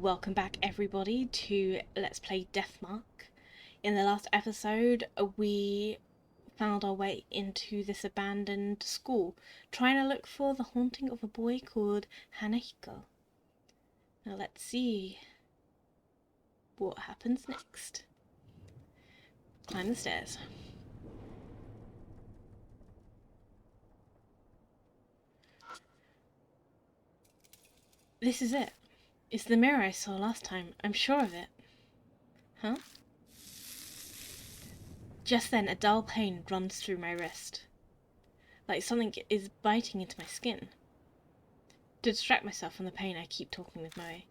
Welcome back everybody to Let's Play Deathmark. In the last episode we found our way into this abandoned school, trying to look for the haunting of a boy called Hanahiko. Now let's see what happens next. Climb the stairs. This is it. It's the mirror I saw last time. I'm sure of it. Huh? Just then, a dull pain runs through my wrist. Like something is biting into my skin. To distract myself from the pain, I keep talking with Moe.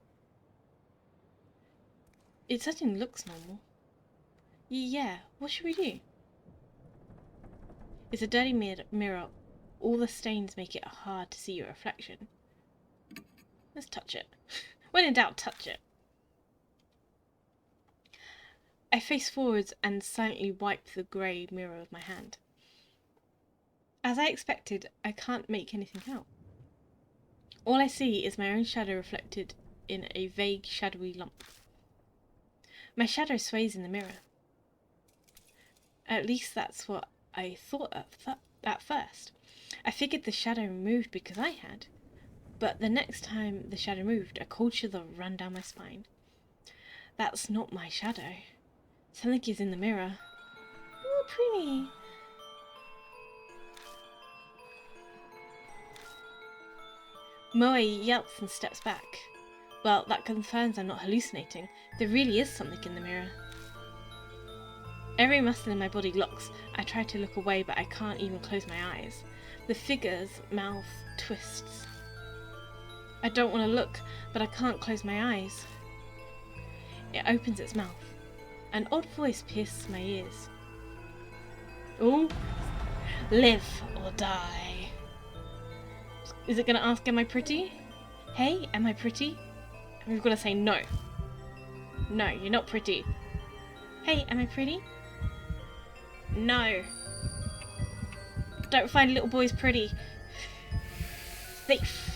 It certainly looks normal. Yeah, what should we do? It's a dirty mirror. All the stains make it hard to see your reflection. Let's touch it. When in doubt, touch it. I face forwards and silently wipe the grey mirror with my hand. As I expected, I can't make anything out. All I see is my own shadow reflected in a vague, shadowy lump. My shadow sways in the mirror. At least that's what I thought at first. I figured the shadow moved because I had. But the next time the shadow moved, a cold shiver ran down my spine. That's not my shadow. Something is in the mirror. Oh, pretty. Moe yelps and steps back. Well, that confirms I'm not hallucinating. There really is something in the mirror. Every muscle in my body locks. I try to look away, but I can't even close my eyes. The figure's mouth twists. I don't want to look, but I can't close my eyes. It opens its mouth. An odd voice pierces my ears. Ooh. Live or die. Is it going to ask, am I pretty? Hey, am I pretty? And we've got to say no. No, you're not pretty. Hey, am I pretty? No. Don't find little boys pretty. Thief.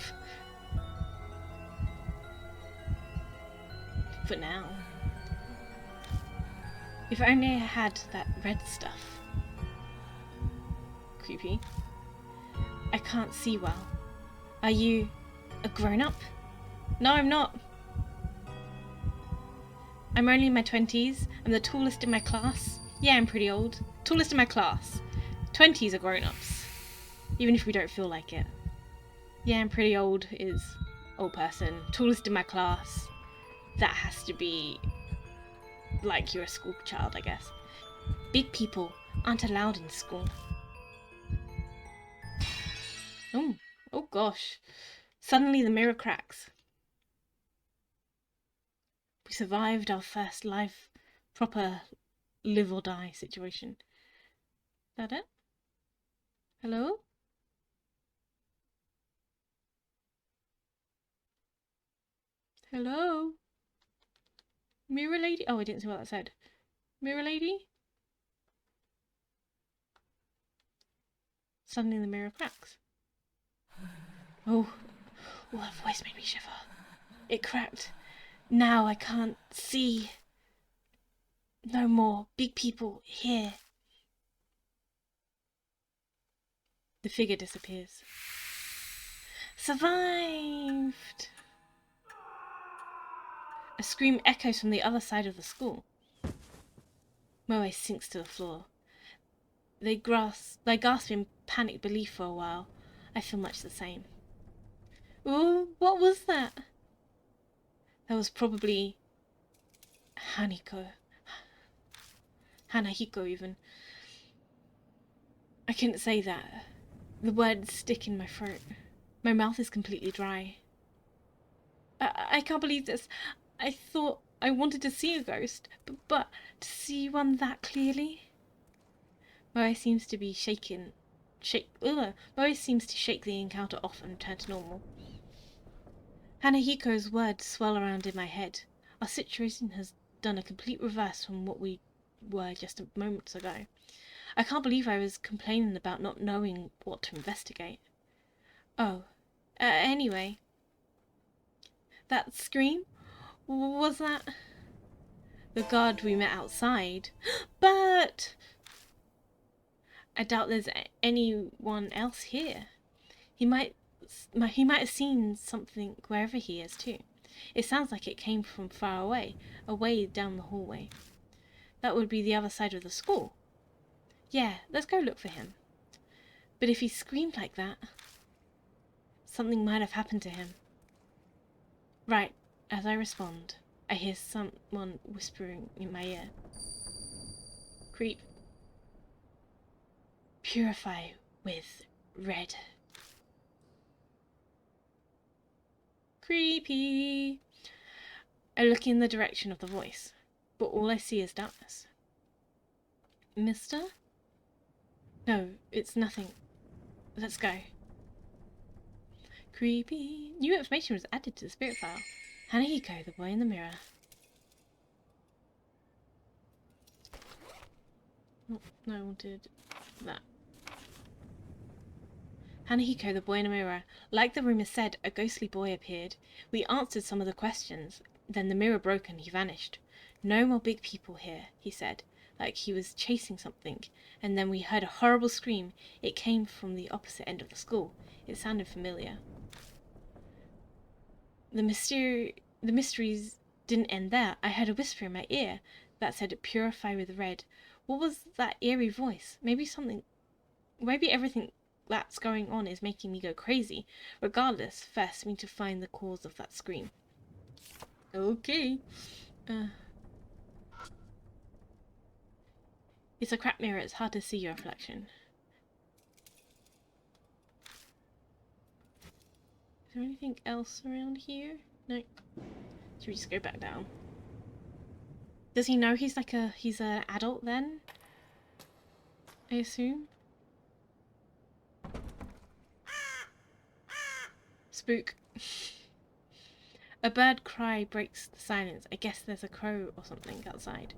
For now. If only I had that red stuff. Creepy. I can't see well. Are you a grown-up? No, I'm not. I'm only in my 20s. I'm the tallest in my class. Yeah, I'm pretty old. Tallest in my class. 20s are grown-ups. Even if we don't feel like it. Yeah, I'm pretty old is old person. Tallest in my class. That has to be like you're a school child, I guess. Big people aren't allowed in school. Oh gosh. Suddenly the mirror cracks. We survived our first proper live or die situation. Is that it? Hello? Hello? Mirror lady? Oh, I didn't see what that said. Mirror lady? Suddenly the mirror cracks. Oh, that voice made me shiver. It cracked. Now I can't see. No more big people here. The figure disappears. Survived! A scream echoes from the other side of the school. Moe sinks to the floor. They gasp in panic belief for a while. I feel much the same. Ooh, what was that? That was probably Hanahiko even. I couldn't say that. The words stick in my throat. My mouth is completely dry. I can't believe this. I thought I wanted to see a ghost, but to see one that clearly? Moe seems to be Moe seems to shake the encounter off and return to normal. Hanahiko's words swirl around in my head. Our situation has done a complete reverse from what we were just moments ago. I can't believe I was complaining about not knowing what to investigate. Oh, anyway. That scream? Was that the guard we met outside? But I doubt there's anyone else here. He might have seen something wherever he is too. It sounds like it came from far away down the hallway. That would be the other side of the school. Yeah, let's go look for him. But if he screamed like that, something might have happened to him. Right, as I respond, I hear someone whispering in my ear. Creep. Purify with red. Creepy. I look in the direction of the voice, but all I see is darkness. Mister? No, it's nothing. Let's go. Creepy. New information was added to the spirit file. Hanahiko, the boy in the mirror. Oh, no, I wanted that. Hanahiko, the boy in the mirror. Like the rumor said, a ghostly boy appeared. We answered some of the questions. Then the mirror broke and he vanished. No more big people here, he said, like he was chasing something. And then we heard a horrible scream. It came from the opposite end of the school. It sounded familiar. The mysteries didn't end there. I heard a whisper in my ear that said, "Purify with red." What was that eerie voice? Maybe everything that's going on is making me go crazy. Regardless, first we need to find the cause of that scream. Okay. It's a crap mirror. It's hard to see your reflection. Is there anything else around here? No. Should we just go back down? Does he know he's an adult then? I assume. Spook. A bird cry breaks the silence. I guess there's a crow or something outside.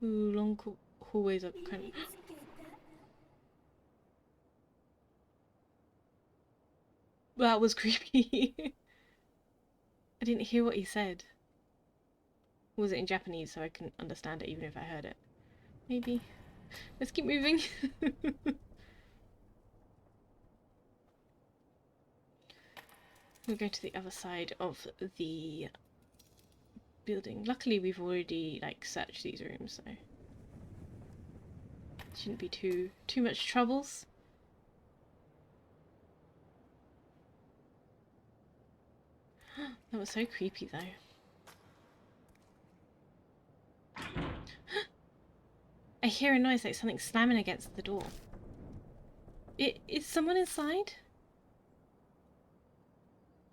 Ooh, long hallways are kind of... That was creepy. I didn't hear what he said. Or was it in Japanese so I couldn't understand it even if I heard it? Maybe. Let's keep moving. We'll go to the other side of the building. Luckily we've already searched these rooms, so shouldn't be too much troubles. That was so creepy though. I hear a noise like something slamming against the door. Is someone inside?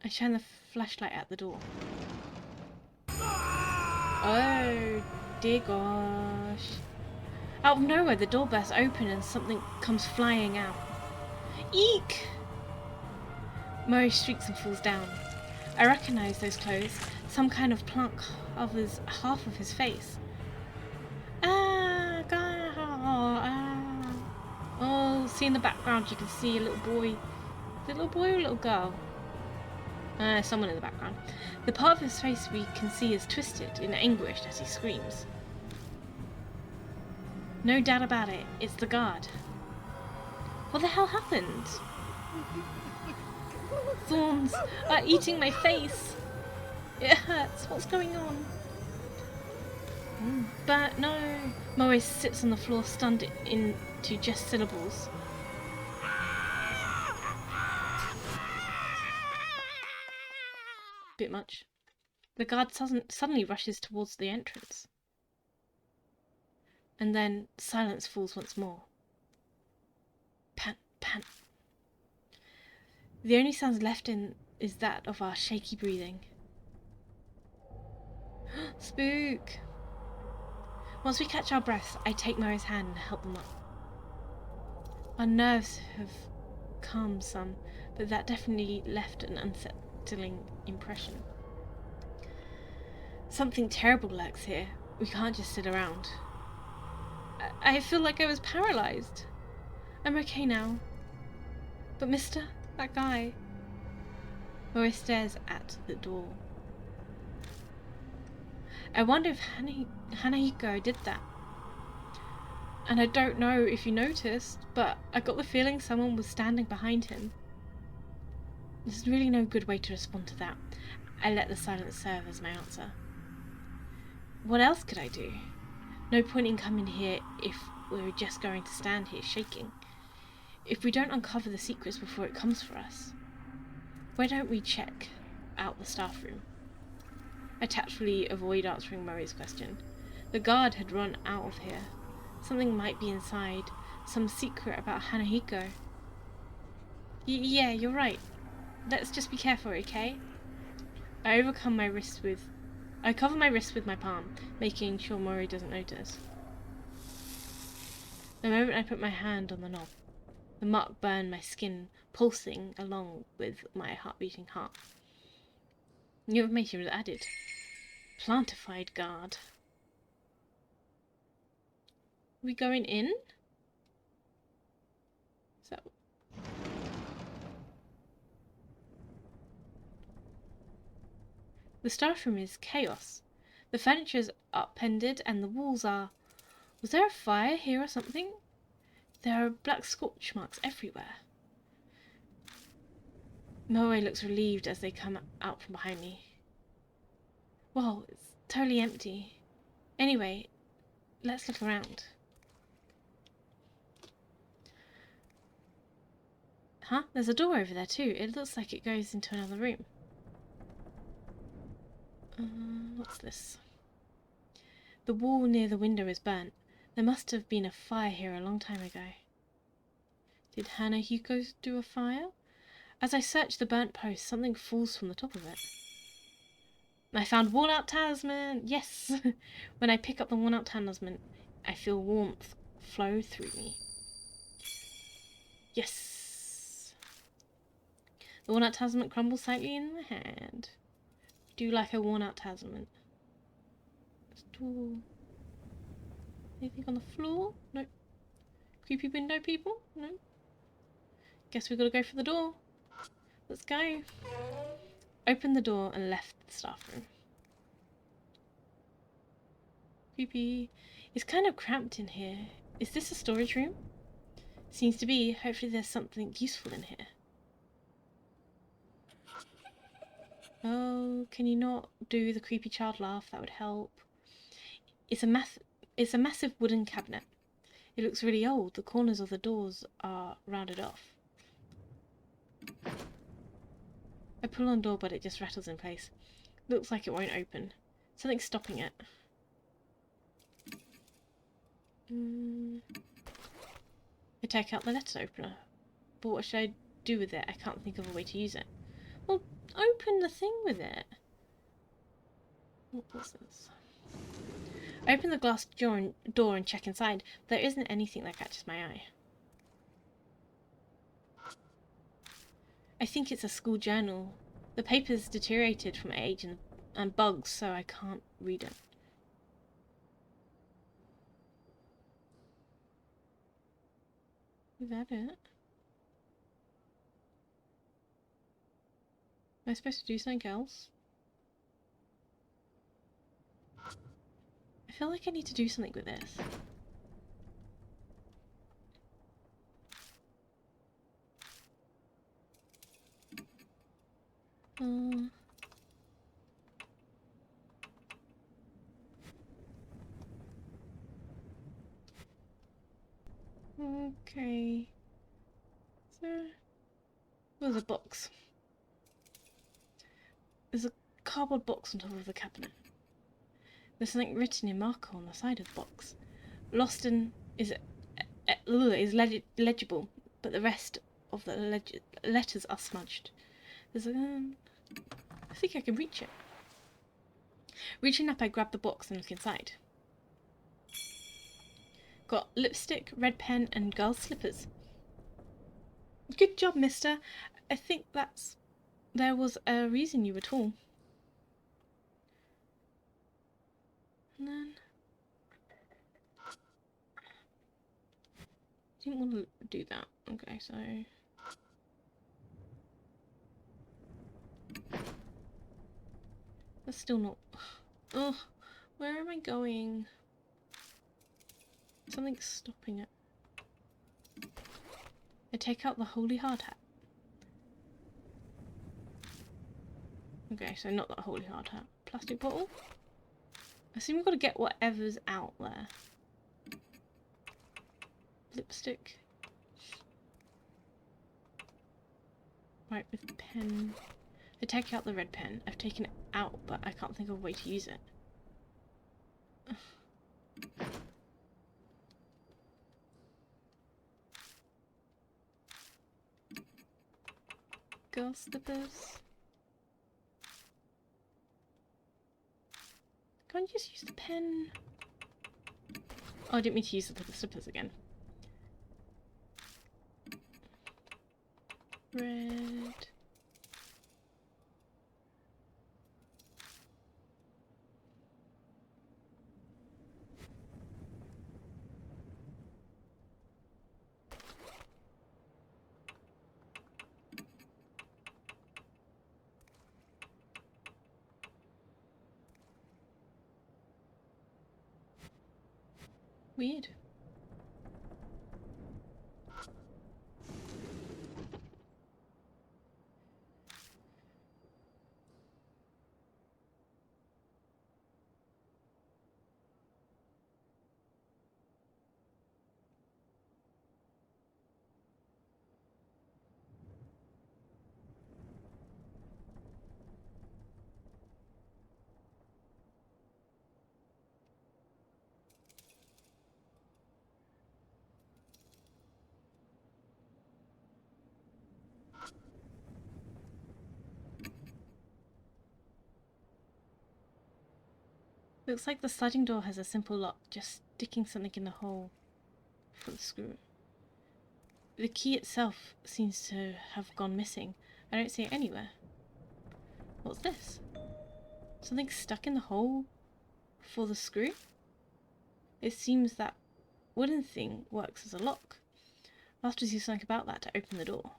I shine the flashlight at the door. Oh dear gosh. Out of nowhere the door bursts open and something comes flying out. Eek! Murray shrieks and falls down. I recognise those clothes. Some kind of plant covers half of his face. Ah, God, ah. Oh, see in the background you can see a little boy. Is it a little boy or a little girl? Someone in the background. The part of his face we can see is twisted in anguish as he screams. No doubt about it, it's the guard. What the hell happened? Thorns are eating my face. It hurts. What's going on? But no. Morris sits on the floor, stunned into just syllables. Bit much. The guard suddenly rushes towards the entrance. And then silence falls once more. Pant, pant. The only sounds left is that of our shaky breathing. Spook! Once we catch our breaths, I take Murray's hand and help them up. Our nerves have calmed some, but that definitely left an unsettling impression. Something terrible lurks here. We can't just sit around. I feel like I was paralysed. I'm okay now. But mister, that guy... Mori stares at the door. I wonder if Hanahiko did that. And I don't know if you noticed, but I got the feeling someone was standing behind him. There's really no good way to respond to that. I let the silence serve as my answer. What else could I do? No point in coming here if we're just going to stand here shaking. If we don't uncover the secrets before it comes for us, why don't we check out the staff room? I tactfully avoid answering Murray's question. The guard had run out of here. Something might be inside. Some secret about Hanahiko. Yeah, you're right. Let's just be careful, okay? I cover my wrist with my palm, making sure Mori doesn't notice. The moment I put my hand on the knob, the mark burned my skin, pulsing along with my heart-beating heart. New information was added. Plantified guard. We going in? So. The staff room is chaos. The furniture is upended and the walls are... Was there a fire here or something? There are black scorch marks everywhere. Moe looks relieved as they come out from behind me. Whoa, it's totally empty. Anyway, let's look around. Huh? There's a door over there too. It looks like it goes into another room. What's this? The wall near the window is burnt. There must have been a fire here a long time ago. Did Hanahiko do a fire? As I search the burnt post, something falls from the top of it. I found worn-out talisman! Yes! When I pick up the worn-out talisman, I feel warmth flow through me. Yes! The worn-out talisman crumbles slightly in my hand. Do you like a worn-out talisman? Anything on the floor? Nope. Creepy window people? No. Guess we gotta go for the door. Let's go. Opened the door and left the staff room. Creepy. It's kind of cramped in here. Is this a storage room? Seems to be. Hopefully there's something useful in here. Oh, can you not do the creepy child laugh? That would help. It's a massive wooden cabinet. It looks really old. The corners of the doors are rounded off. I pull on the door, but it just rattles in place. Looks like it won't open. Something's stopping it. I take out the letter opener. But what should I do with it? I can't think of a way to use it. Well, open the thing with it. What's this? I open the glass door and check inside. There isn't anything that catches my eye. I think it's a school journal. The paper's deteriorated from age and bugs, so I can't read it. Is that it? Am I supposed to do something else? I feel like I need to do something with this. Okay. So, there's a box. There's a cardboard box on top of the cabinet. There's something written in marker on the side of the box. Lost in is legible, but the rest of the letters are smudged. There's a... I think I can reach it. Reaching up, I grab the box and look inside. Got lipstick, red pen, and girls' slippers. Good job, mister. I think there was a reason you were tall. And then... didn't want to do that. Okay, so... That's still not... Ugh, where am I going? Something's stopping it. I take out the holy hard hat. Okay, so not that holy hard hat. Plastic bottle? I assume we've got to get whatever's out there. Lipstick. Right, with pen. I take out the red pen. I've taken it out, but I can't think of a way to use it. Girl slippers. Can't you just use the pen? Oh, I didn't mean to use the slippers again. Red. Weird. Looks like the sliding door has a simple lock, just sticking something in the hole for the screw. The key itself seems to have gone missing. I don't see it anywhere. What's this? Something stuck in the hole for the screw? It seems that wooden thing works as a lock. I'll have to do something about that to open the door.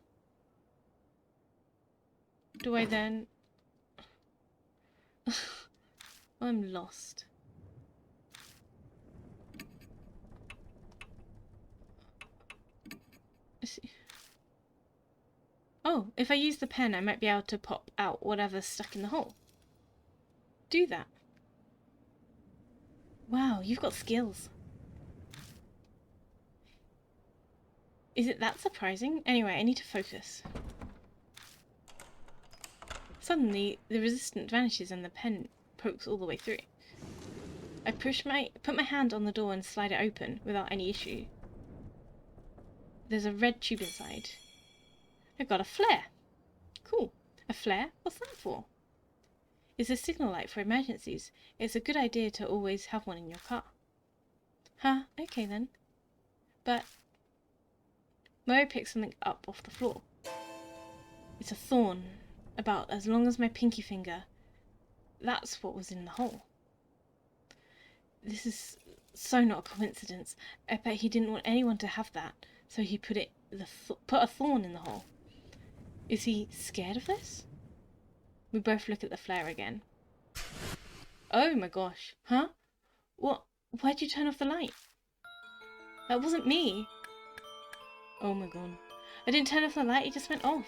Do I then... I'm lost. Oh, if I use the pen, I might be able to pop out whatever's stuck in the hole. Do that. Wow, you've got skills. Is it that surprising? Anyway, I need to focus. Suddenly, the resistance vanishes and the pen pokes all the way through. I put my hand on the door and slide it open without any issue. There's a red tube inside. I got a flare. Cool. A flare? What's that for? It's a signal light for emergencies. It's a good idea to always have one in your car. Huh? Okay then. But Murray picks something up off the floor. It's a thorn, about as long as my pinky finger. That's what was in the hole. This is so not a coincidence. I bet he didn't want anyone to have that, so he put a thorn in the hole. Is he scared of this? We both look at the flare again. Oh my gosh. Huh? What? Why'd you turn off the light? That wasn't me. Oh my god. I didn't turn off the light, it just went off.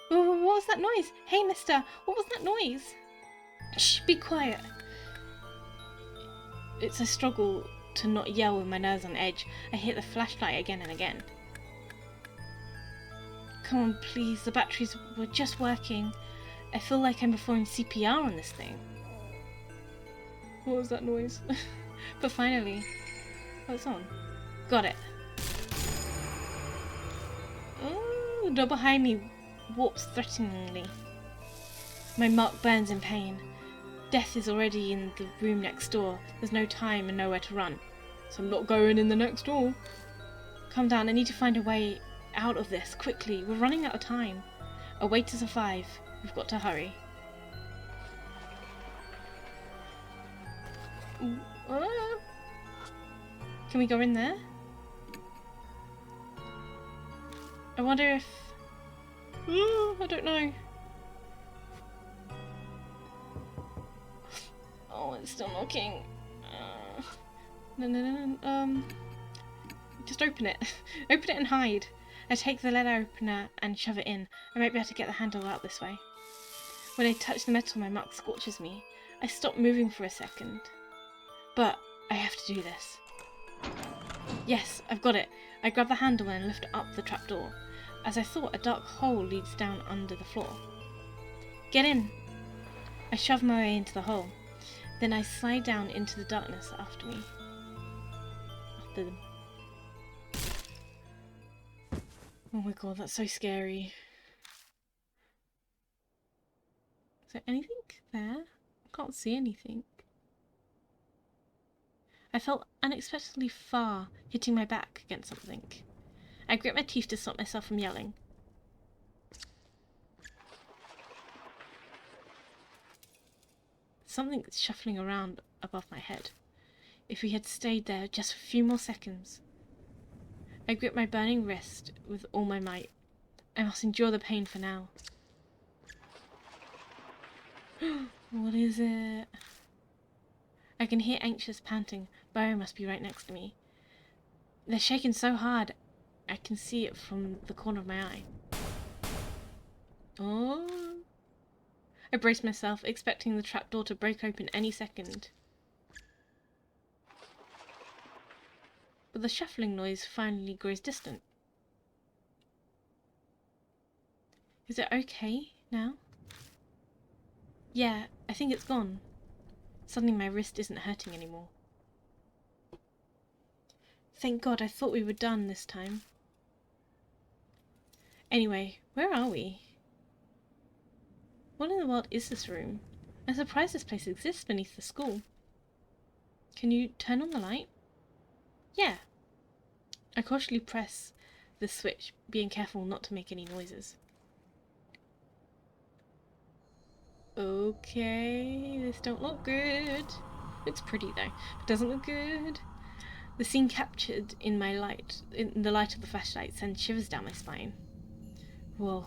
What was that noise? Hey mister, what was that noise? Shh, be quiet. It's a struggle to not yell with my nerves on edge. I hit the flashlight again and again. Come on, please, the batteries were just working. I feel like I'm performing CPR on this thing. What was that noise? But finally... Oh, it's on. Got it. Oh, the door behind me warps threateningly. My mark burns in pain. Death is already in the room next door. There's no time and nowhere to run. So I'm not going in the next door. Calm down, I need to find a way out of this, quickly. We're running out of time. A way to survive. We've got to hurry. Can we go in there? I wonder if... I don't know. Oh, it's still knocking. No. Just open it. Open it and hide. I take the letter opener and shove it in. I might be able to get the handle out this way. When I touch the metal, my mark scorches me. I stop moving for a second. But I have to do this. Yes, I've got it. I grab the handle and lift up the trapdoor. As I thought, a dark hole leads down under the floor. Get in! I shove my way into the hole. Then I slide down into the darkness after me. After them. Oh my god, that's so scary. Is there anything there? I can't see anything. I felt unexpectedly far, hitting my back against something. I grit my teeth to stop myself from yelling. Something's shuffling around above my head. If we had stayed there just a few more seconds. I grip my burning wrist with all my might. I must endure the pain for now. What is it? I can hear anxious panting. Barry must be right next to me. They're shaking so hard, I can see it from the corner of my eye. Oh! I brace myself, expecting the trapdoor to break open any second. But the shuffling noise finally grows distant. Is it okay now? Yeah, I think it's gone. Suddenly my wrist isn't hurting anymore. Thank God, I thought we were done this time. Anyway, where are we? What in the world is this room? I'm surprised this place exists beneath the school. Can you turn on the light? Yeah. I cautiously press the switch, being careful not to make any noises. Okay, this don't look good. Looks pretty though, but doesn't look good. The scene captured in the light of the flashlight sends shivers down my spine. Whoa.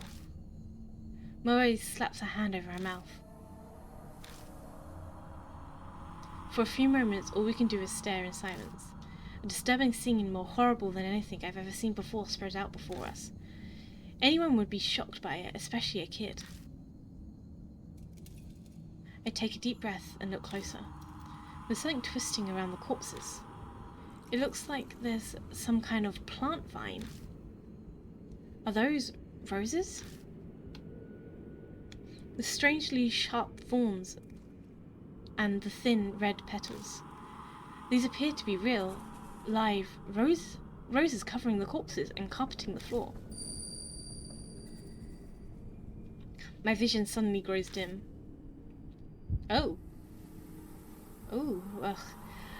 Moe slaps her hand over her mouth. For a few moments, all we can do is stare in silence. A disturbing scene more horrible than anything I've ever seen before spread out before us. Anyone would be shocked by it, especially a kid. I take a deep breath and look closer. There's something twisting around the corpses. It looks like there's some kind of plant vine. Are those roses? The strangely sharp thorns and the thin red petals. These appear to be real, live roses covering the corpses and carpeting the floor. My vision suddenly grows dim. Oh. Oh, ugh.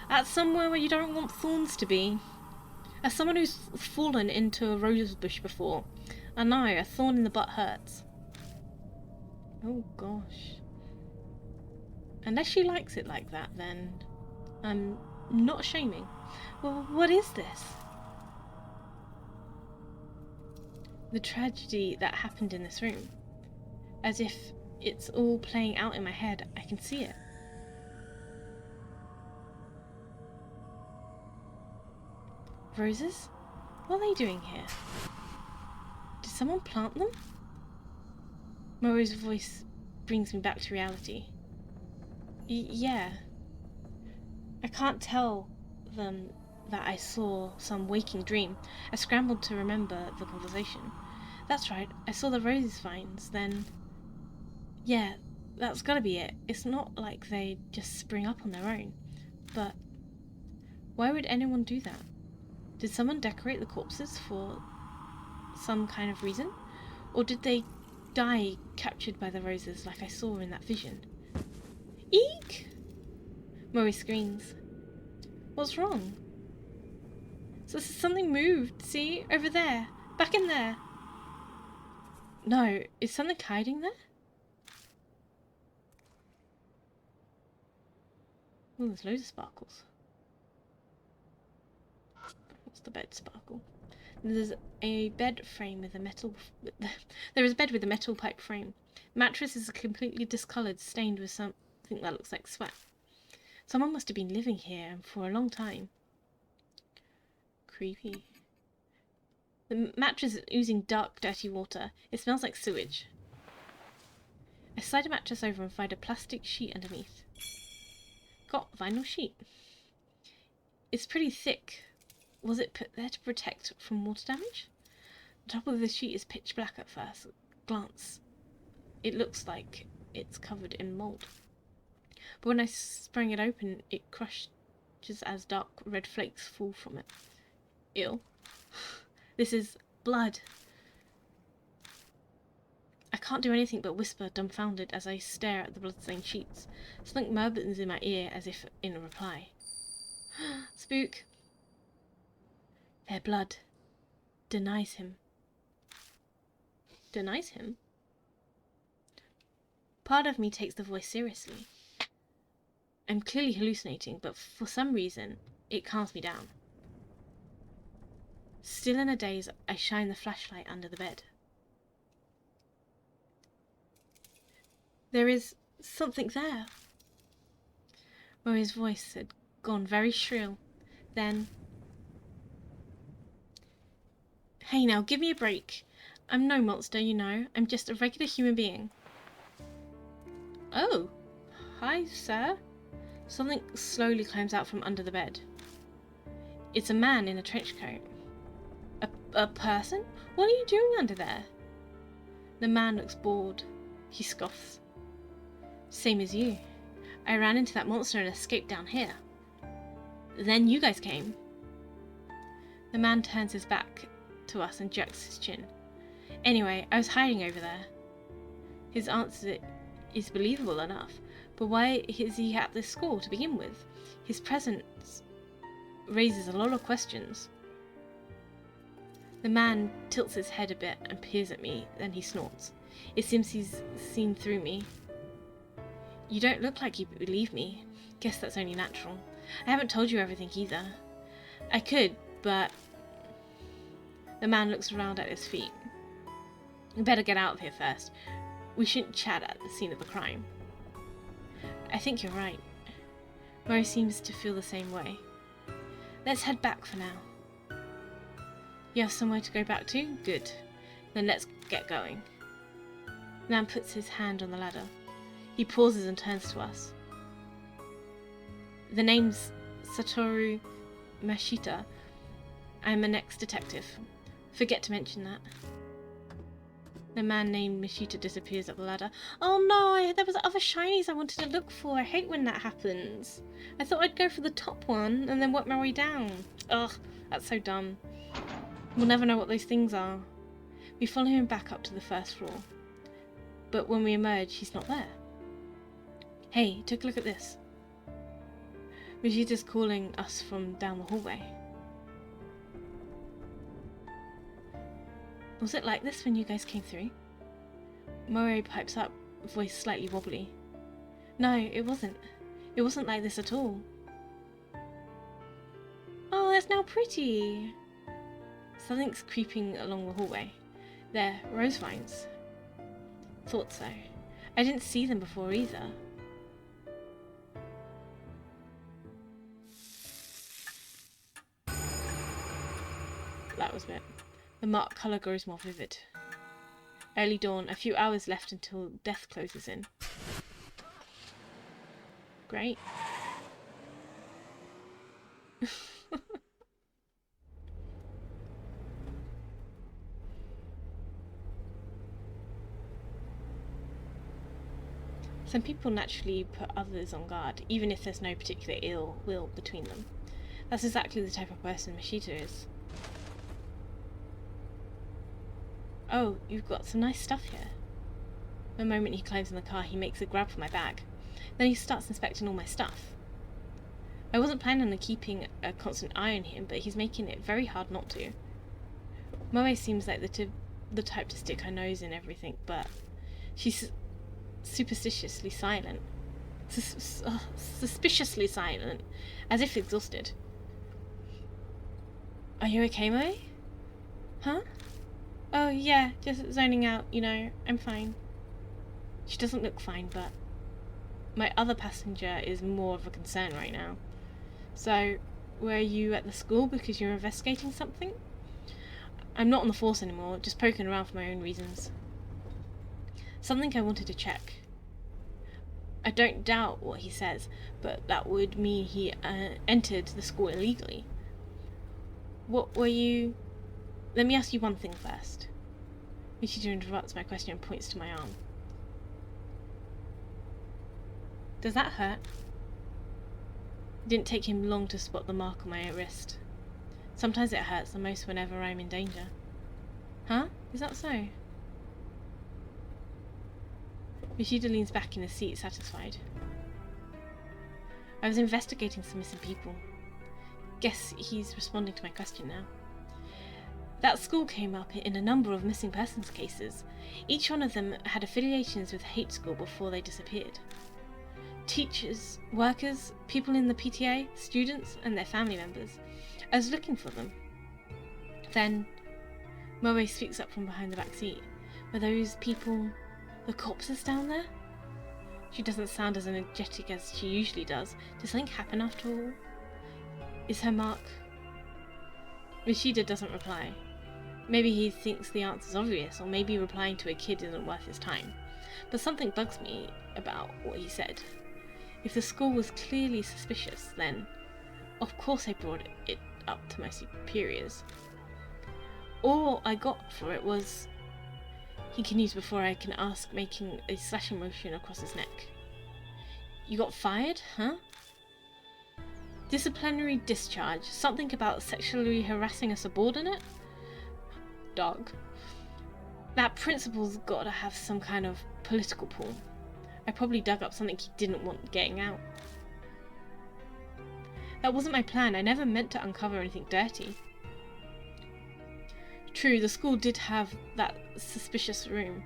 That's somewhere where you don't want thorns to be. As someone who's fallen into a rose bush before, I know a thorn in the butt hurts. Oh gosh. Unless she likes it like that, then I'm not shaming. Well, what is this? The tragedy that happened in this room. As if it's all playing out in my head, I can see it. Roses? What are they doing here? Did someone plant them? Moe's voice brings me back to reality. Yeah. I can't tell them that I saw some waking dream. I scrambled to remember the conversation. That's right, I saw the rose vines, then... Yeah, that's gotta be it. It's not like they just spring up on their own. But why would anyone do that? Did someone decorate the corpses for some kind of reason? Or did they die captured by the roses like I saw in that vision? Eek! Moe screams. What's wrong? So something moved, see? Over there. Back in there. No, is something hiding there? Oh, there's loads of sparkles. What's the bed sparkle? There's a bed frame with a metal... There is a bed with a metal pipe frame. Mattress is completely discoloured, stained with something that looks like sweat. Someone must have been living here for a long time. Creepy. The mattress is oozing dark, dirty water. It smells like sewage. I slide a mattress over and find a plastic sheet underneath. Got a vinyl sheet. It's pretty thick. Was it put there to protect from water damage? The top of the sheet is pitch black at first glance. It looks like it's covered in mould. But when I sprang it open, it crushes as dark red flakes fall from it. Ew. This is blood. I can't do anything but whisper, dumbfounded, as I stare at the blood-stained sheets. Something murmurs in my ear as if in a reply. Spook. Their blood denies him. Denies him? Part of me takes the voice seriously. I'm clearly hallucinating, but for some reason, it calms me down. Still in a daze, I shine the flashlight under the bed. There is something there. Mori's voice had gone very shrill. Then... Hey now, give me a break. I'm no monster, you know. I'm just a regular human being. Oh. Hi, sir. Something slowly climbs out from under the bed. It's a man in a trench coat. A person? What are you doing under there? The man looks bored. He scoffs. Same as you. I ran into that monster and escaped down here. Then you guys came. The man turns his back to us and jerks his chin. Anyway, I was hiding over there. His answer is believable enough, but why is he at this school to begin with? His presence raises a lot of questions. The man tilts his head a bit and peers at me, then he snorts. It seems he's seen through me. You don't look like you believe me. Guess that's only natural. I haven't told you everything either. I could, but... The man looks around at his feet. We better get out of here first. We shouldn't chat at the scene of the crime. I think you're right. Mori seems to feel the same way. Let's head back for now. You have somewhere to go back to? Good. Then let's get going. The man puts his hand on the ladder. He pauses and turns to us. The name's Satoru Mashita. I'm an ex-detective. Forget to mention that. The man named Mashita disappears up the ladder. Oh no, there was other shinies I wanted to look for. I hate when that happens. I thought I'd go for the top one and then work my way down. Ugh, that's so dumb. We'll never know what those things are. We follow him back up to the first floor. But when we emerge, he's not there. Hey, take a look at this. Mashita's calling us from down the hallway. Was it like this when you guys came through? Mori pipes up, voice slightly wobbly. No, it wasn't. It wasn't like this at all. Oh, that's now pretty. Something's creeping along the hallway. There, rose vines. Thought so. I didn't see them before either. That was it. The marked colour grows more vivid. Early dawn, a few hours left until death closes in. Great. Some people naturally put others on guard, even if there's no particular ill will between them. That's exactly the type of person Mashita is. Oh, you've got some nice stuff here. The moment he climbs in the car, he makes a grab for my bag. Then he starts inspecting all my stuff. I wasn't planning on keeping a constant eye on him, but he's making it very hard not to. Moe seems like the type to stick her nose in everything, but she's superstitiously silent. Suspiciously silent, as if exhausted. Are you okay, Moe? Huh? Oh yeah, just zoning out, you know, I'm fine. She doesn't look fine, but my other passenger is more of a concern right now. So, were you at the school because you're investigating something? I'm not on the force anymore, just poking around for my own reasons. Something I wanted to check. I don't doubt what he says, but that would mean he entered the school illegally. What were you... Let me ask you one thing first. Michida interrupts my question and points to my arm. Does that hurt? It didn't take him long to spot the mark on my wrist. Sometimes it hurts the most whenever I'm in danger. Huh? Is that so? Michida leans back in his seat, satisfied. I was investigating some missing people. Guess he's responding to my question now. That school came up in a number of missing persons cases. Each one of them had affiliations with hate school before they disappeared. Teachers, workers, people in the PTA, students, and their family members. I was looking for them. Then, Moe speaks up from behind the back seat. Were those people the corpses down there? She doesn't sound as energetic as she usually does. Did something happen after all? Is her mark... Michida doesn't reply. Maybe he thinks the answer's obvious, or maybe replying to a kid isn't worth his time. But something bugs me about what he said. If the school was clearly suspicious, then of course I brought it up to my superiors. All I got for it was... He continues before I can ask, making a slashing motion across his neck. You got fired, huh? Disciplinary discharge. Something about sexually harassing a subordinate? Dog. That principal's gotta have some kind of political pull. I probably dug up something he didn't want getting out. That wasn't my plan. I never meant to uncover anything dirty. True, the school did have that suspicious room.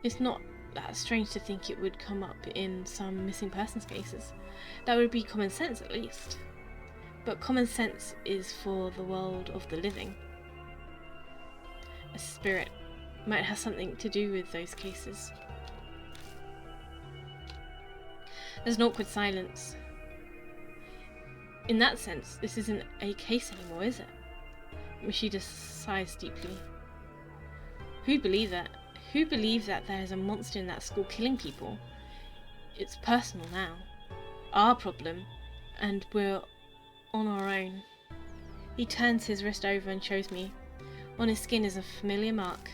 It's not that strange to think it would come up in some missing persons cases. That would be common sense, at least. But common sense is for the world of the living. A spirit might have something to do with those cases. There's an awkward silence. In that sense, this isn't a case anymore, is it? Michida sighs deeply. Who'd believe that? Who believes that there's a monster in that school killing people? It's personal now. Our problem, and we're on our own. He turns his wrist over and shows me. On his skin is a familiar mark.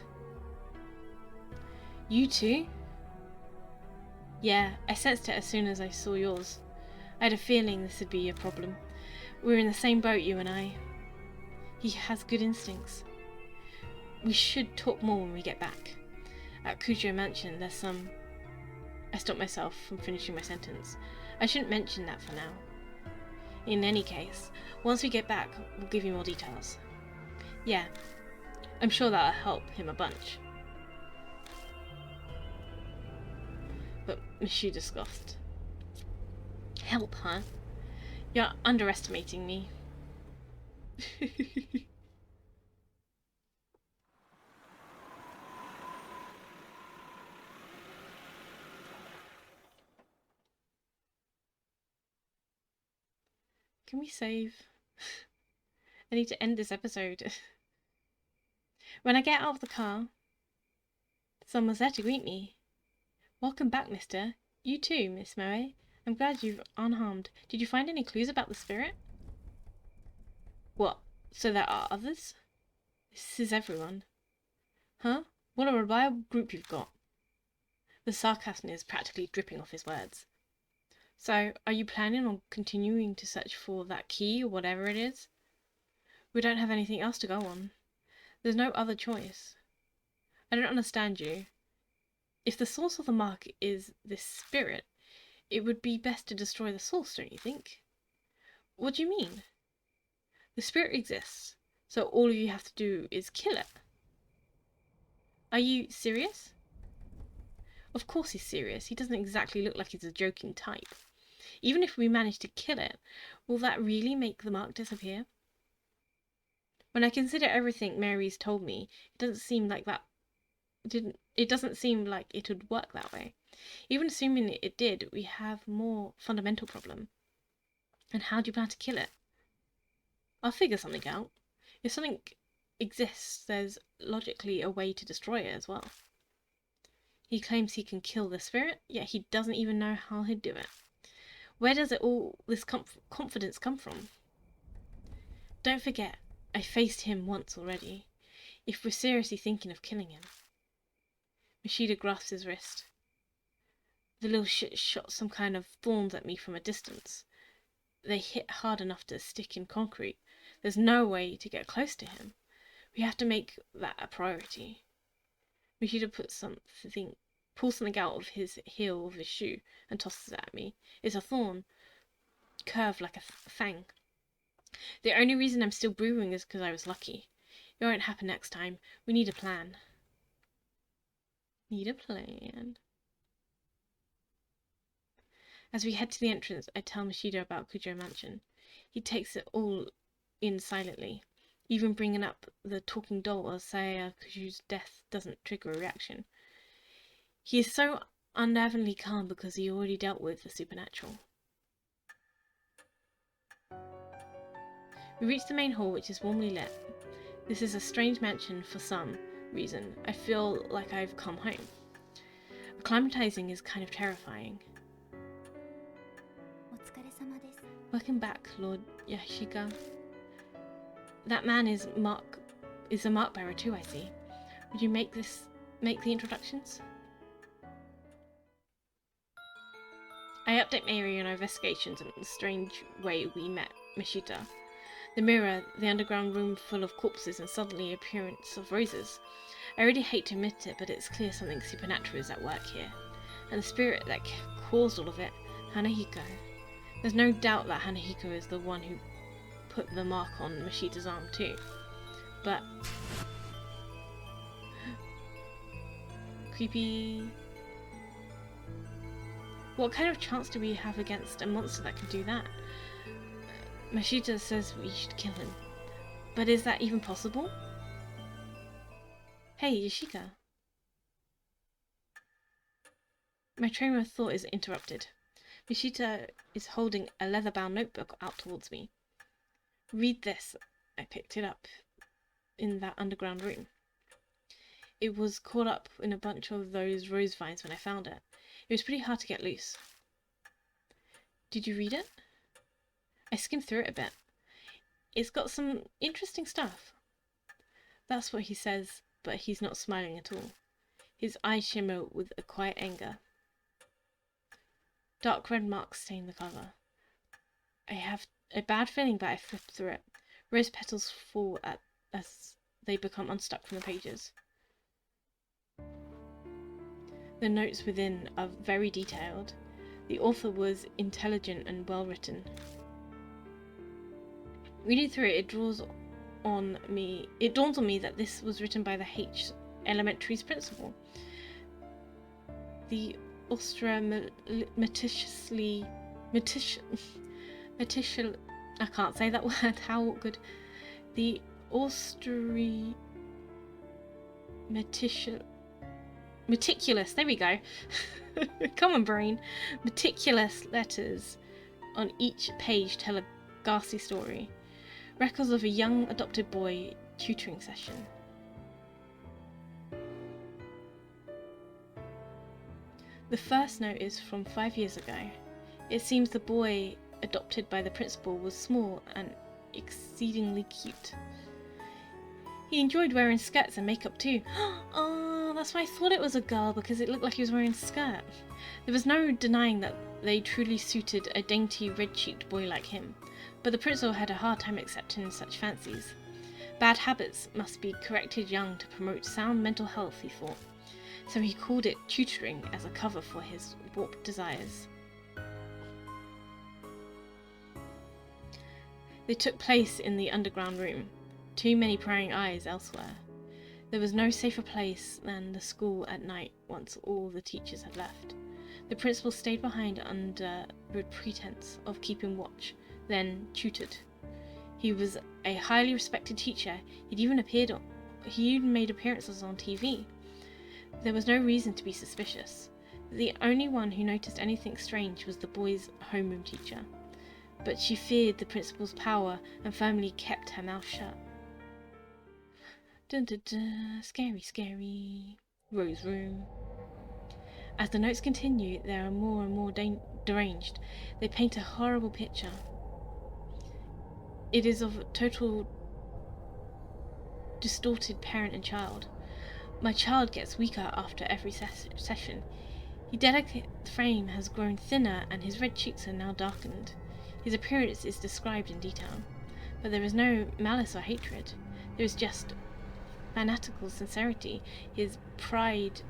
You too? Yeah, I sensed it as soon as I saw yours. I had a feeling this would be a problem. We're in the same boat, you and I. He has good instincts. We should talk more when we get back. At 𝒾𝓀𝑒 Mansion, there's some... I stopped myself from finishing my sentence. I shouldn't mention that for now. In any case, once we get back, we'll give you more details. Yeah, I'm sure that'll help him a bunch. But Michida scoffed. Help, huh? You're underestimating me. Can we save? I need to end this episode. When I get out of the car, someone's there to greet me. Welcome back, mister. You too, Miss Moe. I'm glad you've unharmed. Did you find any clues about the spirit? What? So there are others? This is everyone. Huh? What a reliable group you've got. The sarcasm is practically dripping off his words. So, are you planning on continuing to search for that key or whatever it is? We don't have anything else to go on. There's no other choice. I don't understand you. If the source of the mark is this spirit, it would be best to destroy the source, don't you think? What do you mean? The spirit exists, so all you have to do is kill it. Are you serious? Of course he's serious. He doesn't exactly look like he's a joking type. Even if we manage to kill it, will that really make the mark disappear? When I consider everything Mary's told me, it doesn't seem like that... It doesn't seem like it would work that way. Even assuming it did, we have more fundamental problem. And how do you plan to kill it? I'll figure something out. If something exists, there's logically a way to destroy it as well. He claims he can kill the spirit, yet he doesn't even know how he'd do it. Where does all this confidence come from? Don't forget, I faced him once already. If we're seriously thinking of killing him. Mashida grasps his wrist. The little shit shot some kind of thorns at me from a distance. They hit hard enough to stick in concrete. There's no way to get close to him. We have to make that a priority. Mashida pulls something out of his heel of his shoe and tosses it at me. It's a thorn, curved like a fang. The only reason I'm still breathing is because I was lucky. It won't happen next time. We need a plan. Need a plan. As we head to the entrance, I tell Mashida about Kujo Mansion. He takes it all in silently, even bringing up the talking doll as Kujo's death doesn't trigger a reaction. He is so unnervingly calm because he already dealt with the supernatural. We reach the main hall, which is warmly lit. This is a strange mansion for some reason. I feel like I've come home. Acclimatizing is kind of terrifying. Welcome back, Lord Yashika. That man is a mark bearer too, I see. Would you make the introductions? I update Mary on our investigations and the strange way we met Mashita. The mirror, the underground room full of corpses, and suddenly appearance of roses. I really hate to admit it, but it's clear something supernatural is at work here. And the spirit that caused all of it, Hanahiko. There's no doubt that Hanahiko is the one who put the mark on Mashita's arm too. But... creepy... What kind of chance do we have against a monster that can do that? Mashita says we should kill him. But is that even possible? Hey, Yashika. My train of thought is interrupted. Mashita is holding a leather-bound notebook out towards me. Read this. I picked it up in that underground room. It was caught up in a bunch of those rose vines when I found it. It was pretty hard to get loose. Did you read it? I skimmed through it a bit. It's got some interesting stuff. That's what he says, but he's not smiling at all. His eyes shimmer with a quiet anger. Dark red marks stain the cover. I have a bad feeling that I flipped through it. Rose petals fall as they become unstuck from the pages. The notes within are very detailed. The author was intelligent and well written. Reading through it, it dawns on me that this was written by the ℏ principal. The ℏ𝕗𝓚 I can't say that word, how awkward. The meticulous, there we go. Come on, brain. Meticulous letters on each page tell a ghastly story. Records of a young adopted boy tutoring session. The first note is from 5 years ago. It seems the boy adopted by the principal was small and exceedingly cute. He enjoyed wearing skirts and makeup too. Oh, that's why I thought it was a girl, because it looked like he was wearing a skirt. There was no denying that they truly suited a dainty, red-cheeked boy like him, but the principal had a hard time accepting such fancies. Bad habits must be corrected young to promote sound mental health, he thought, so he called it tutoring as a cover for his warped desires. They took place in the underground room. Too many prying eyes elsewhere. There was no safer place than the school at night once all the teachers had left. The principal stayed behind under the pretense of keeping watch, then tutored. He was a highly respected teacher. He even made appearances on TV. There was no reason to be suspicious. The only one who noticed anything strange was the boy's homeroom teacher, but she feared the principal's power and firmly kept her mouth shut. Dun dun dun, scary, scary. Rose room. As the notes continue, they are more and more deranged. They paint a horrible picture. It is of a total distorted parent and child. My child gets weaker after every session. His delicate frame has grown thinner and his red cheeks are now darkened. His appearance is described in detail, but there is no malice or hatred. There is just fanatical sincerity, his pride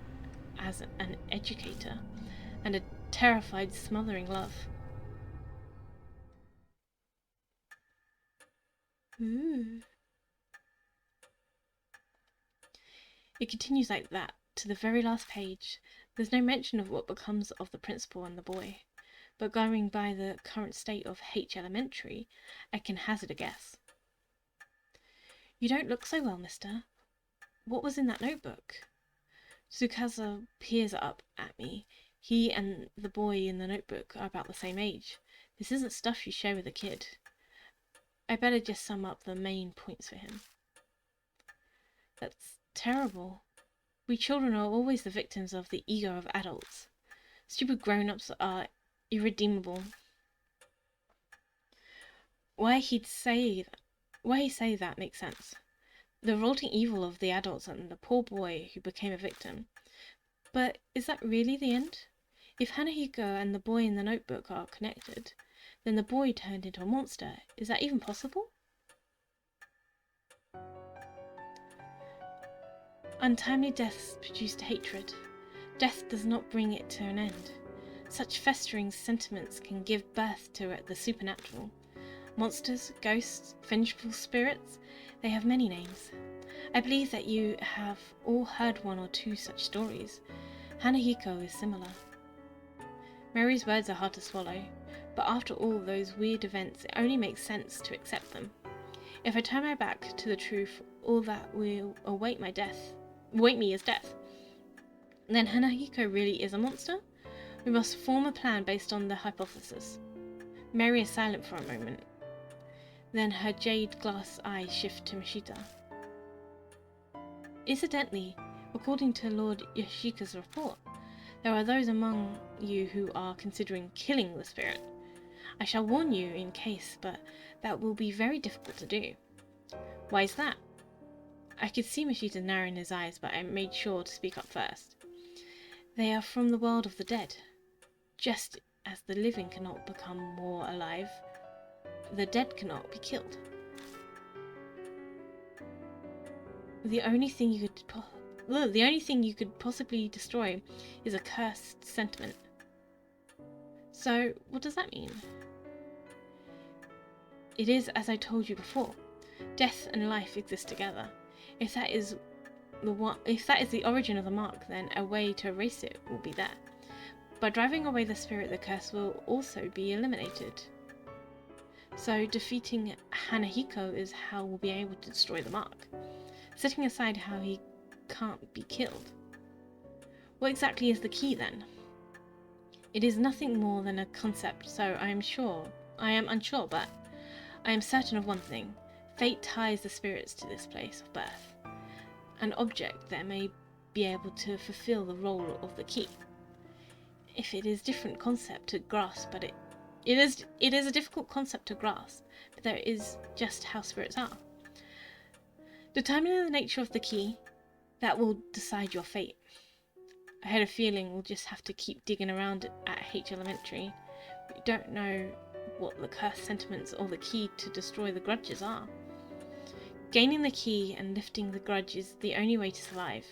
as an educator, and a terrified, smothering love. Ooh. It continues like that to the very last page. There's no mention of what becomes of the principal and the boy, but going by the current state of ℏ𝕂𝑒, I can hazard a guess. You don't look so well, mister. What was in that notebook? ℒ𝓭𝓂𝓬 peers up at me. He and the boy in the notebook are about the same age. This isn't stuff you share with a kid. I better just sum up the main points for him. That's terrible. We children are always the victims of the ego of adults. Stupid grown-ups are irredeemable. Why he say that makes sense. The revolting evil of the adults and the poor boy who became a victim. But is that really the end? If Hanahiko and the boy in the notebook are connected, then the boy turned into a monster. Is that even possible? Untimely deaths produced hatred. Death does not bring it to an end. Such festering sentiments can give birth to the supernatural. Monsters, ghosts, vengeful spirits, they have many names. I believe that you have all heard one or two such stories. Hanahiko is similar. Mary's words are hard to swallow, but after all those weird events, it only makes sense to accept them. If I turn my back to the truth, all that will await me is death. Then Hanahiko really is a monster? We must form a plan based on the hypothesis. Mary is silent for a moment. Then her jade glass eyes shift to Mishita. Incidentally, according to Lord Yoshika's report, there are those among you who are considering killing the spirit. I shall warn you in case, but that will be very difficult to do. Why is that? I could see Mishita narrowing his eyes, but I made sure to speak up first. They are from the world of the dead. Just as the living cannot become more alive, the dead cannot be killed. The only thing you could possibly destroy is a cursed sentiment. So, what does that mean? It is as I told you before. Death and life exist together. If that is the origin of the mark, then a way to erase it will be there. By driving away the spirit, the curse will also be eliminated. So defeating Hanahiko is how we'll be able to destroy the mark, setting aside how he can't be killed. What exactly is the key then? It is nothing more than a concept, so I am unsure, but I am certain of one thing. Fate ties the spirits to this place of birth. An object that may be able to fulfill the role of the key. If it is a different concept to grasp, but it is a difficult concept to grasp, but there is just how spirits are. Determining the nature of the key, that will decide your fate. I had a feeling we'll just have to keep digging around at ℏ𝕂𝑒. We don't know what the cursed sentiments or the key to destroy the grudges are. Gaining the key and lifting the grudge is the only way to survive.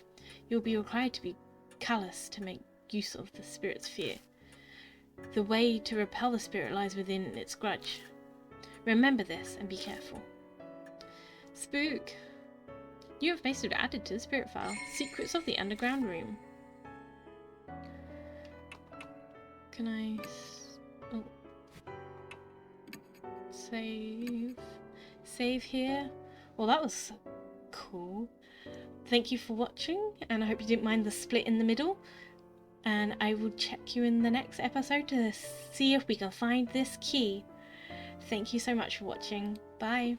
You'll be required to be callous to make use of the spirit's fear. The way to repel the spirit lies within its grudge. Remember this and be careful. Spook! New information added to the spirit file. Secrets of the underground room. Can I... oh. Save here? Well, that was cool. thank you for watching, and I hope you didn't mind the split in the middle. And I will check you in the next episode to see if we can find this key. Thank you so much for watching. Bye.